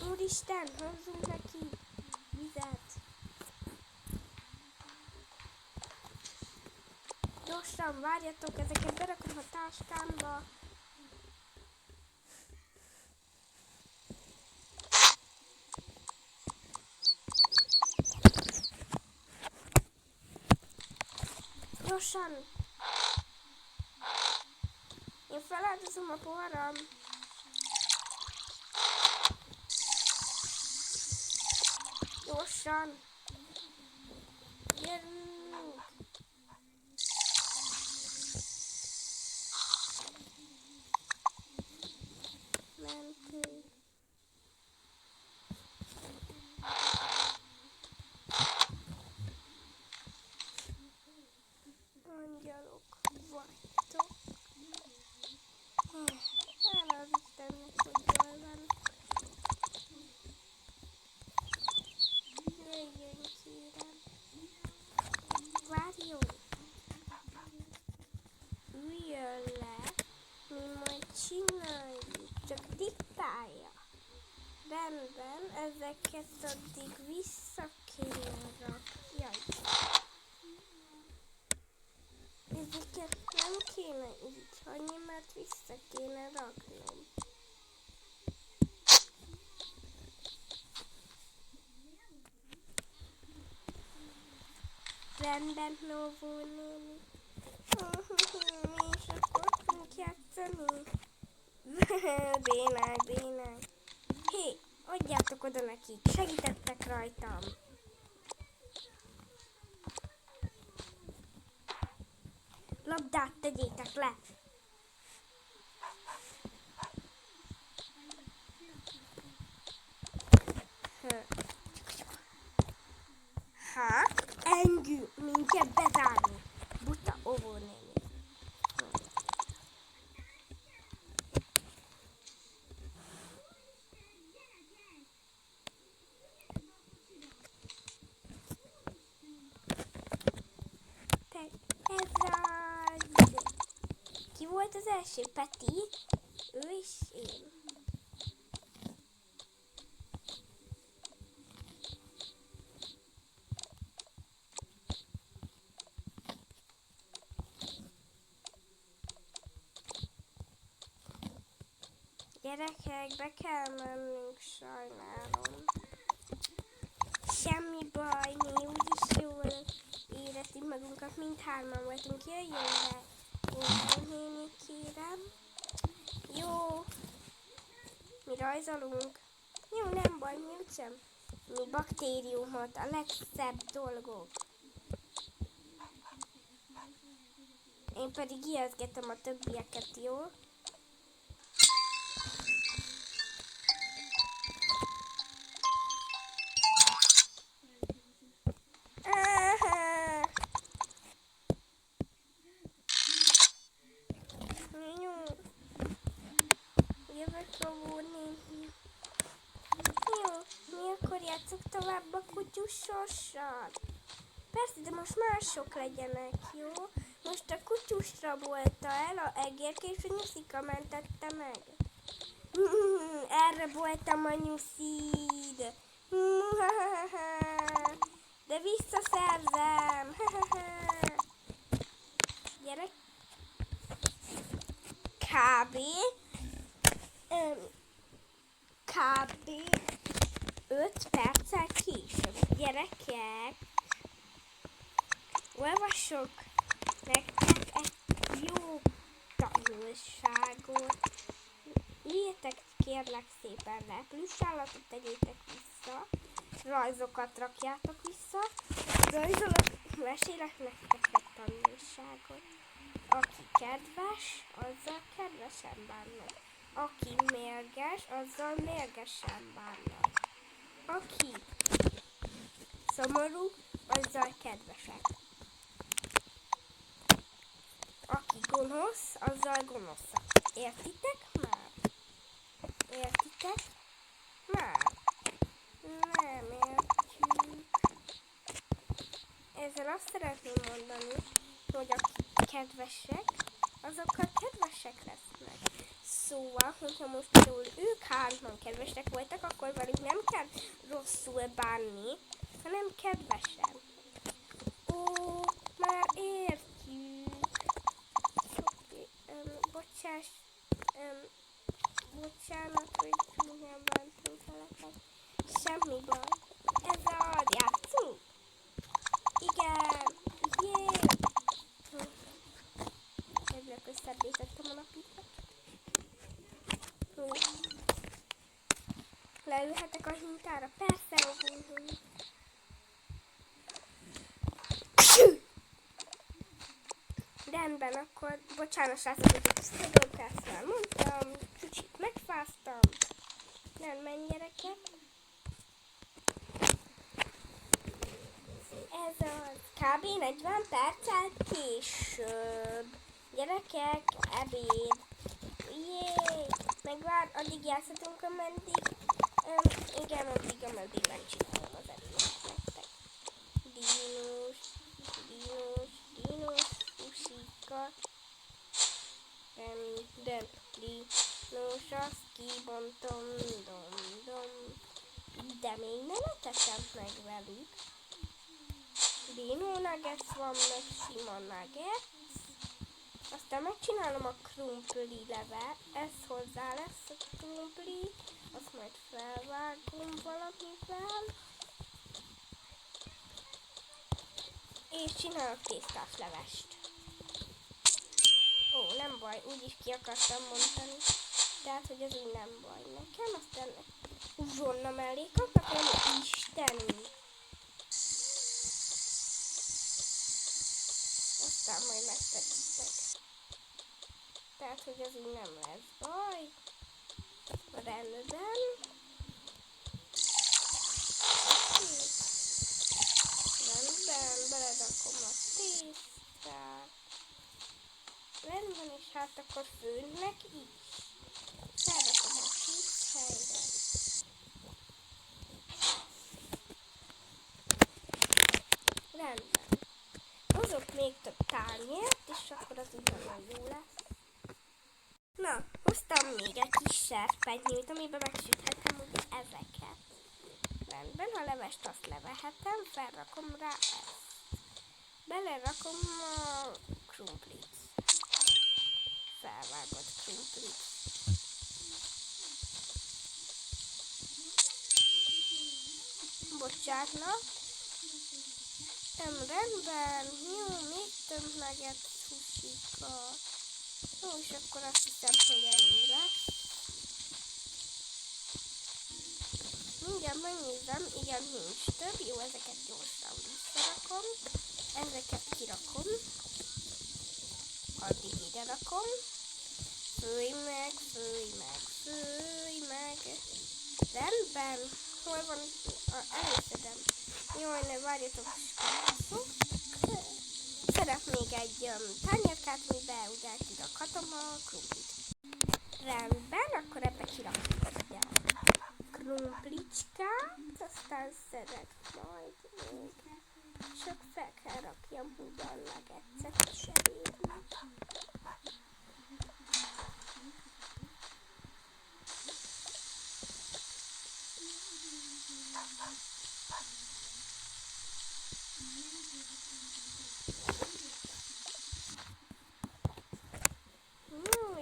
Úristen, hozzunk neki vizet. Gyorsan, várjatok, ezeket berakom a táskámba. Gyorsan! Én feláldozom a poharam. Gyorsan! Gyerünk! Mentünk. Angyalok vagytok. Hála az Istennek, hogy jól van. Jöjjön, kérem. Várjon. Üljön le, mi majd csináljuk. Csak diktálja. Rendben, ezeket addig vissza kéne rakni. Jaj. Ezeket nem kéne így hagyni, mert vissza kéne raknom. Rendben, Novó néni. Mi is akkor tudunk játszani? Bénák. Hé, adjátok oda nekik, segítettek rajtam. Labdát tegyétek le. minket bezárni. Buta óvónéni. Ez az... Ki volt az első? Peti? Ő is én. Gyerekek, be kell mennünk, sajnálom. Semmi baj, mi úgyis jól érezzük magunkat, mindhárman voltunk. Jöjjön le, óvónéni, kérem. Jó, mi rajzolunk. Jó, nem baj, mi úgysem. Mi baktériumot, a legszebb dolgok. Én pedig ijeszgetem a többieket, jó? Játsszuk tovább a kutyusossal. Persze, de most mások legyenek, jó? Most a kutyus rabolta el a egérke, és a nyuszika mentette meg. Elraboltam a nyuszid. De visszaszerzem. Gyerek. Kb. 5 perccel később. Gyerekek, olvasok nektek egy jó tanulságot. Írjetek kérlek szépen le, plusz állatot tegyétek vissza, rajzokat rakjátok vissza, rajzolok, mesélek nektek egy tanulságot. Aki kedves, azzal kedvesen bánnak. Aki mérges, azzal mérgesen bánnak. Aki szomorú, azzal kedvesek. Aki gonosz, azzal gonoszak. Értitek már? Értitek már? Nem értjük. Ezzel azt szeretném mondani, hogy a kedvesek, azokkal kedvesek lesznek. Szóval, hogyha most például ők hárman kedvesek voltak, akkor velük nem kell rosszul bánni, hanem kedvesen. Ó, már értjük. Bocsáss, bocsánat, hogy csúnyán bántunk veletek. Semmi baj. Ez az, játszunk? Igen, jé! Ezzel összebbétettem a napítat. Leülhetek a hintára? Persze, óvónő. Rendben, akkor bocsánat, srácok, hogy ezt már mondtam, kicsit megfáztam. Nem, menj gyerekek. Ez az kb. 40 perccel később. Gyerekek, ebéd. Jéj! Megvár, addig játszhatunk, ameddig. Igen, ameddig megcsinálom az ebédet nektek. Dinos, usika. Dinos, azt kibontom, dom. De még nem etetem meg velük. Dino nuggets van, meg sima nuggets. Aztán megcsinálom a krumpli levet, ez hozzá lesz a krumpli, azt majd felvágom valamivel. És csinálok tésztás levest. Ó, nem baj, úgyis ki akartam mondani. Tehát, hogy ez úgy nem baj nekem, aztán uzsonna mellé kapnak, nem istenünk. Aztán majd megtekitek. Tehát, hogy ez így nem lesz baj. Rendben. Rendben, berakom a tésztát. Rendben, és hát akkor főnnek is. Felrakom a kis helyre. Rendben. Hozok még több tányért, és akkor az úgy nagyon jó lesz. Na, hoztam még egy kis serpenyőt, amiben megsüthetem ugye ezeket. Rendben, a levest azt levehetem, felrakom rá ezt. Belerakom a krumplit. Felvágott krumplit. Bocsánat. Rendben, jó, még több nugget húsika. Jó, és akkor azt hiszem, hogy ennyi lesz. Mindjárt megnézem, igen, nincs több. Jó, ezeket gyorsan visszarakom. Ezeket kirakom. Addig ide rakom. Főj meg, főj meg, főj meg. Rendben. Hol van? Előszedem. Jaj, ne várjatok, skászok. Szeretnék egy tányérkát, amiben ugye kirakhatom a krumplit. Rendben, akkor ebbe kirakom ugye a krumplicskát, aztán majd még csak fel kell rakjam ugye a nuggetset is elérni.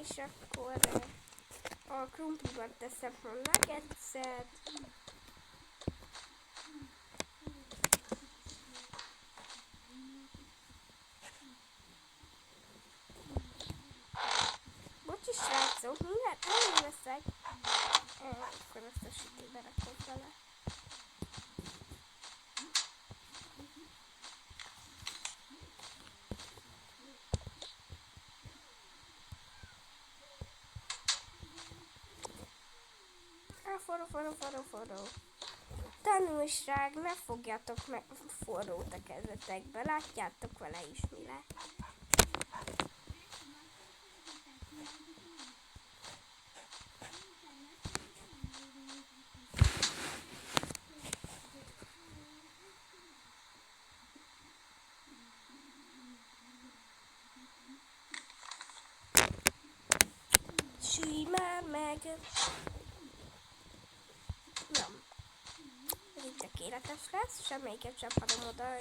És akkor a krumpliban teszem a nuggetset. Bocsi srácok, mindjárt elveszek. Akkor azt a sütőbe rakom vele. Forró. Tanulság, ne fogjatok meg forrót a kezetekbe, látjátok vele is mi lett. Sülj már meg! Nem. Ez így tökéletes lesz, semmelyiket sem adom oda.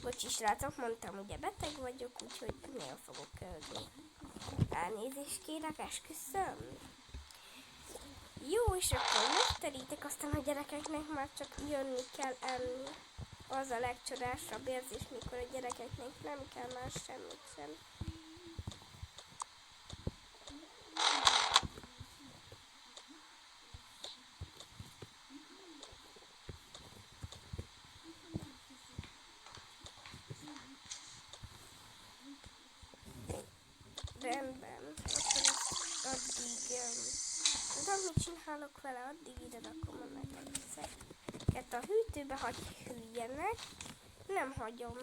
Bocsi srácok, mondtam, ugye beteg vagyok, úgyhogy néha fogok kölni. Elnézést kérek, esküszöm. Jó, és akkor megterítek, aztán a gyerekeknek már csak jönni kell enni. Az a legcsodásabb érzés, mikor a gyerekeknek nem kell már semmit sem. Rendben, akkor addig, tudom, mit csinálok vele, addig ide rakom a nuggetset. A hűtőbe hagy hűljenek, nem hagyom.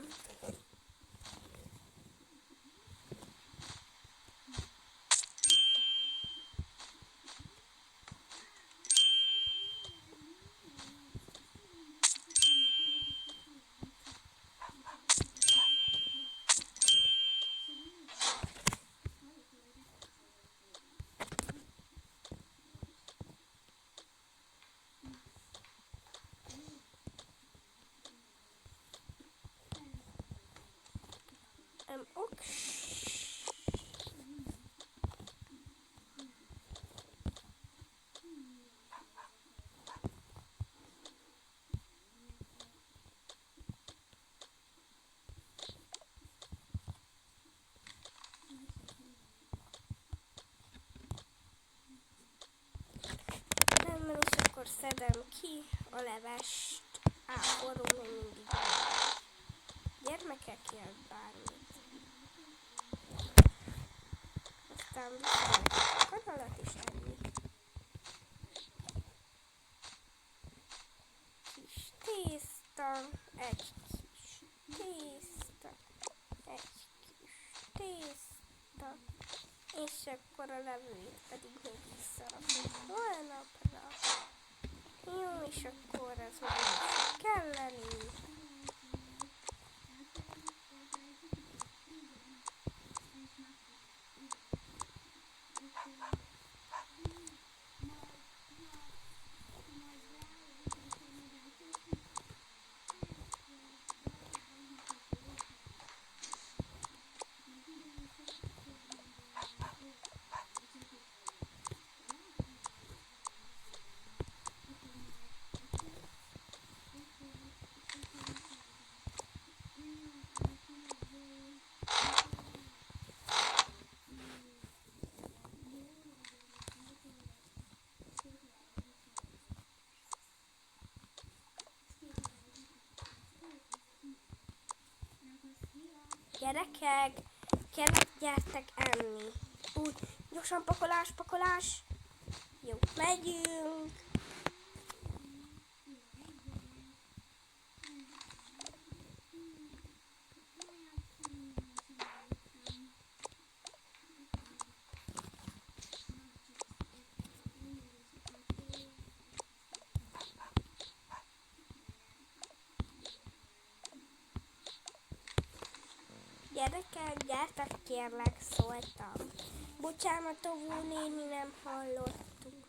Akkor szedem ki a levest. Forró még mindig. Gyermekek jön bármit. Aztán viszont a kanalat is ennyi. Kis tészta. egy kis tészta, egy kis tészta, és akkor a levőjét pedig még visszarakjuk holnapra. Jó, és akkor ez már kelleni. Gyerekek, gyertek enni. Úgy, gyorsan pakolás. Jó, megyünk. Gyerekek, gyertek, kérlek, szóltam. Bocsánat, óvónéni, nem hallottuk.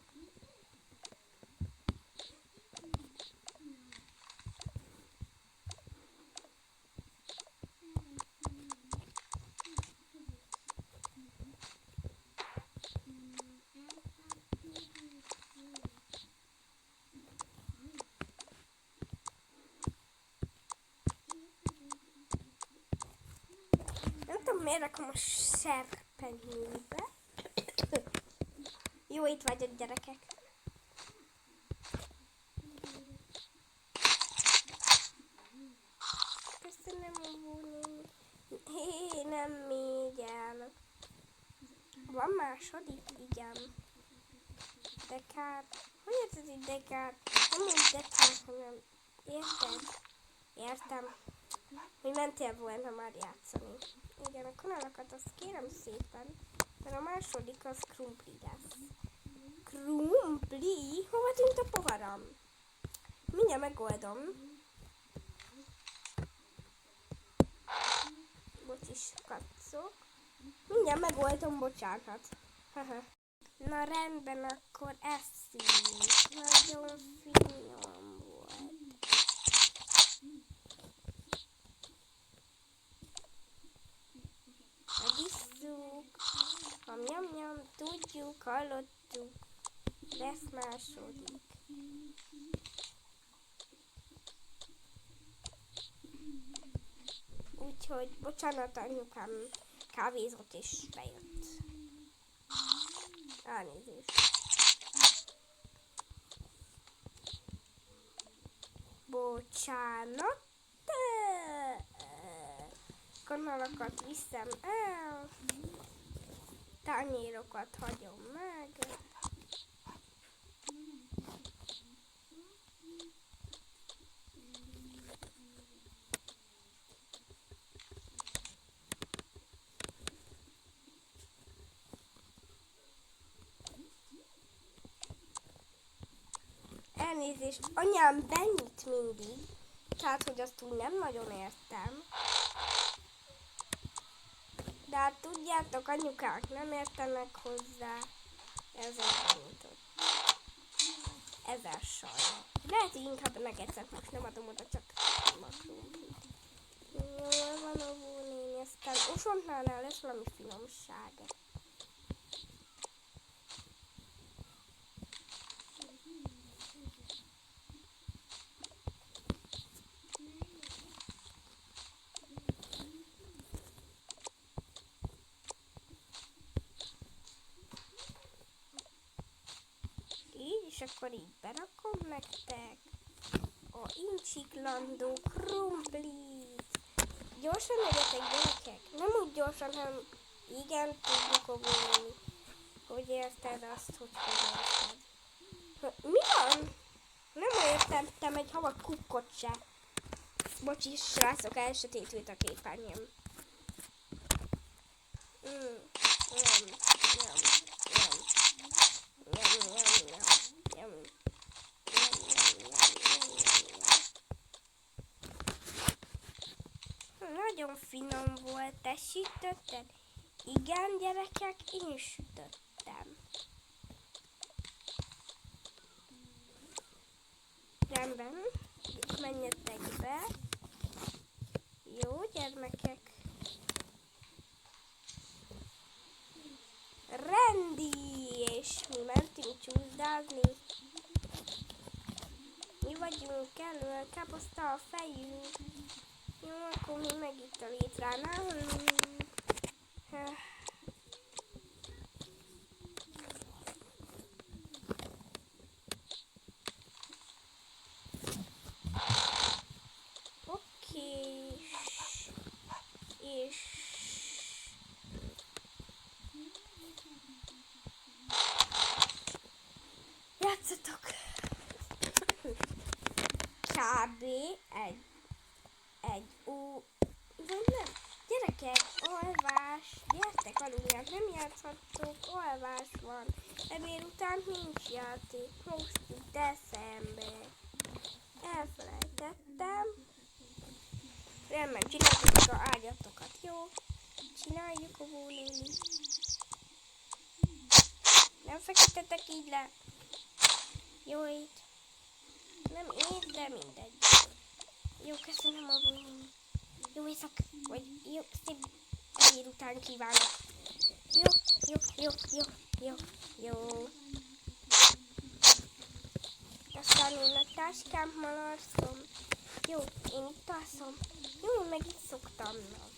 Nem tudom, miért rakom a serpenyőbe. Jó, itt vagyok, gyerekek. Köszönöm, óvónéni. Hé, nem még el. Van második? Igen. De kár. Hogy érted, hogy de kár? Nem úgy de kár, hanem érted? Értem. Hogy mentél volna már játszani. Igen, a kanalakat azt kérem szépen, mert a második az krumpli lesz. Krumpli? Hova tűnt a poharam? Mindjárt megoldom. Bocsis, kacok. Mindjárt megoldom, bocsánat. Na rendben, akkor eszünk. Nagyon finom volt. Megisszuk. Nyam, tudjuk, hallottuk. Lesz második. Úgyhogy, bocsánat, anyukám kávézott és bejött. Elnézést. Bocsánat. Kanalakat viszem el. Tányérokat hagyom meg. Elnézést, anyám benyit mindig, tehát hogy azt úgy nem nagyon értem. De hát tudjátok, anyukák nem értenek hozzá, ezért benyitott. Ezzel sajnál. Lehet, hogy inkább megegyszek, most nem adom oda, csak a krumplit. Jól van, óvónéni, aztán Osontnál lesz valami finomság. És akkor így berakom nektek a incsiklandó krumplit. Gyorsan legyetek, gyerekek. Nem úgy gyorsan, hanem igen, tudjuk óvónéni, hogy érted azt, hogy érted. Mi van? Nem értettem egy havas kukkot se. Bocsi, srácok, elsötétült a képernyőm. Nagyon finom volt, te sütötted? Igen, gyerekek, én sütöttem. Rendben, menjetek be. Jó, gyermekek. Rendi, és mi mentünk csúszdázni. Mi vagyunk elő, káposzta a fejünk. Jó, akkor mi meg itt a létránál. Oké. És játszatok! Kb. Vagy nem? Gyerekek, olvás! Gyertek aluljárt, nem játszhattok, olvás van. Ebéd után nincs játék, most december. Elfelejtettem. Rendben, csináljuk a ágyatokat, jó? Csináljuk a bónéni. Nem feküdtetek így le. Jó itt. Nem így, de mindegy. Jó, köszönöm a bónéni. Jó éjszak, vagy jó, szép ebéd után kívánok. Jó. Aztán én a táskámmal alszom. Jó, én itt alszom. Jó, én meg itt szoktam. Na.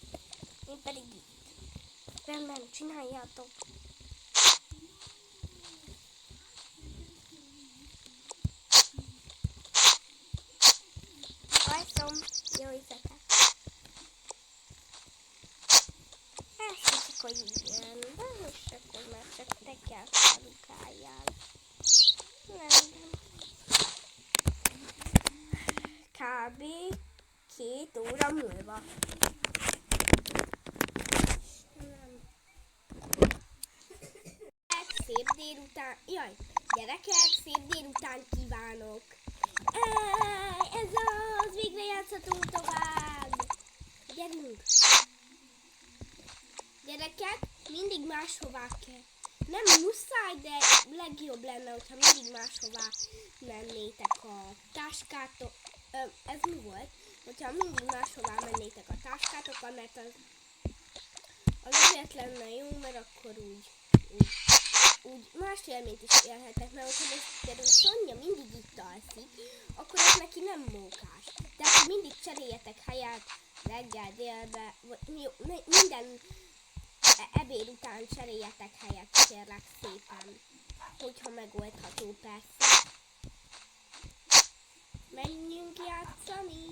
Én pedig itt. Rendben, csináljátok. Alszom. Jó éjszakát. Ezt csak, hogy igen. De most akkor már csak te kell felukáljál. Rendben. Kb. 2 óra múlva. Szép délután. Jaj, gyerekek, szép délután kívánok. Ez az, végre játszhatunk tovább. Gyerünk. Gyerekek, mindig máshová kell. Nem muszáj, de legjobb lenne, hogyha mindig máshová mennétek a táskátok. Ez mi volt? Hogyha mindig máshová mennétek a táskátokkal, mert az azért lenne jó, mert akkor úgy más élményt is élhetek, mert hogyha most például Szonya mindig itt alszik, akkor ez neki nem mókás. De akkor mindig cseréljetek helyet reggel, délbe, minden ebéd után cseréljetek helyet, kérlek szépen. Hogyha megoldható persze. Menjünk játszani.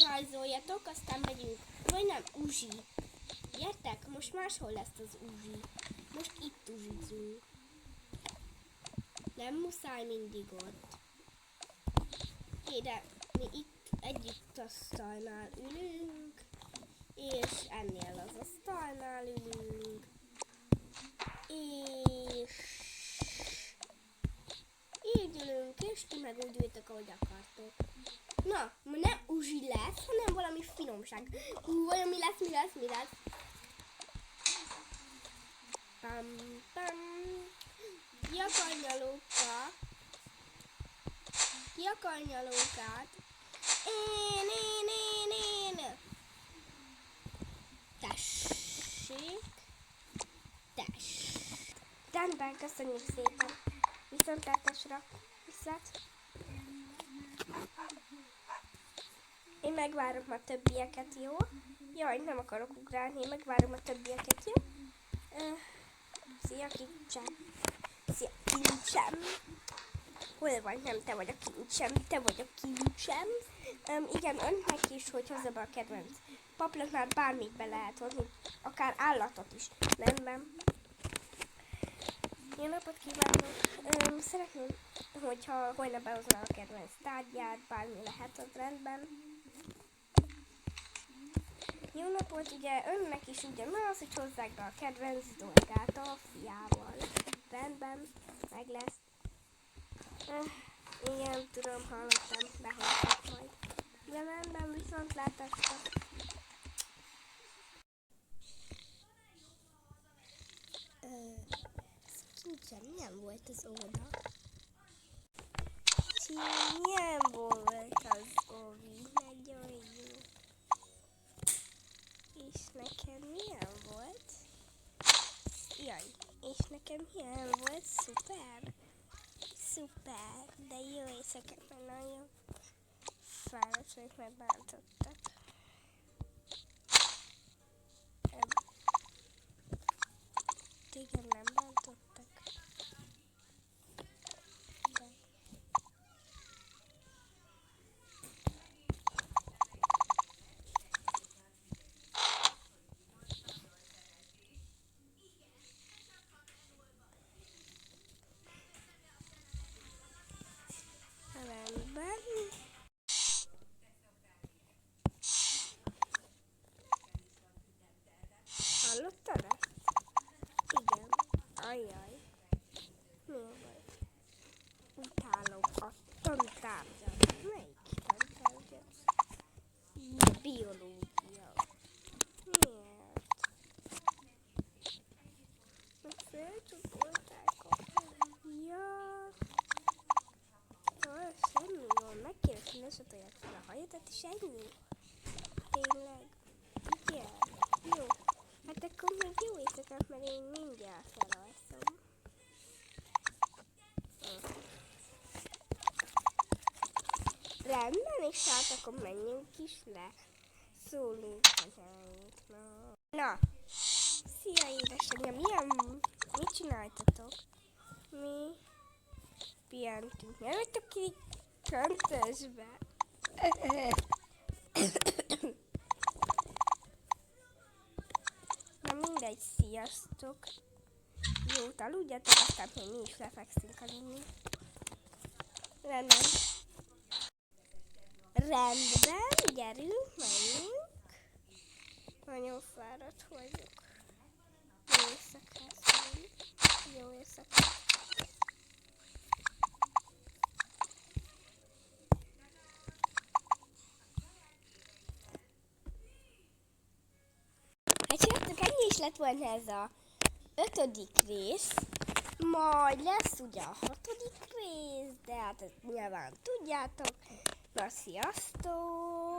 Rajzoljatok, aztán megyünk. Vagy nem, Uzsi. Gyertek, most máshol lesz az Uzsi. Most itt uzsizunk. Nem muszáj mindig ott. De mi itt együtt asztalnál ülünk, és ennél az asztalnál ülünk, és így ülünk, és ti meg úgy ültök, ahogy akartok. Na, nem Uzsi lesz, hanem valami finomság. Valami lesz, mi lesz? Pam, pam. Ki akarja lókát? Én. Tessék. Rendben, köszönjük szépen. Viszontlátásra. Viszont. Én megvárom a többieket, jó? Jaj, nem akarok ugrálni, én megvárom a többieket, jó? Szia, kincsem. Hol vagy? Nem, te vagy a kincsem. Igen, önnek is, hogy hozza be a kedvenc paplaknál bármit be lehet hozni, akár állatot is. Nem. Jó napot kívánok! Szeretném, hogyha holnap behozná a kedvenc tárgyát, bármi lehet, az rendben. Jó napot, ugye önnek is ugyanaz, hogy hozzák be a kedvenc dolgát a fiával. Rendben, meg lesz. Igen, tudom, hallottam, behozzák majd. De rendben, viszontlátásra. Nincsen, milyen volt az óra? Milyen volt az óvi? Nagyon jó. És nekem milyen volt? Jaj, és nekem milyen volt? Szuper! Szuper! De jó éjszakát, mert nagyon fáradt vagyok, mert bántottak. Téged nem bántottak. De. Rendben. Hallottad ezt? Igen. Ajjaj. Mi a baj? Utálom a tantárgyat. Melyik tantárgyat? Biológia. Miért? Mert felcsapolták a... Ja. Semmi van. Megkérek, hogy ne csatolják fel a hajadat, és ennyi. Tényleg. Igen. Jó. Hát akkor még jó éjszakát, mert én mindjárt felalszom. Rendben, és hát akkor menjünk is le. Szólunk anyáinknak. Na, szia édesanyja, mit csináltatok? Mi pihentünk. Nem vagytok ki köntösbe? Na mindegy, sziasztok! Jót aludjatok, aztán hogy mi is lefekszünk aludni. Rendben, gyerünk, menjünk. Nagyon fáradt vagyok. Jó éjszakát, jó éjszakát. Hát srácok, ennyi is lett volna ez a 5. rész. Majd lesz ugye a 6. rész, de hát ezt nyilván tudjátok. Na, sziasztok!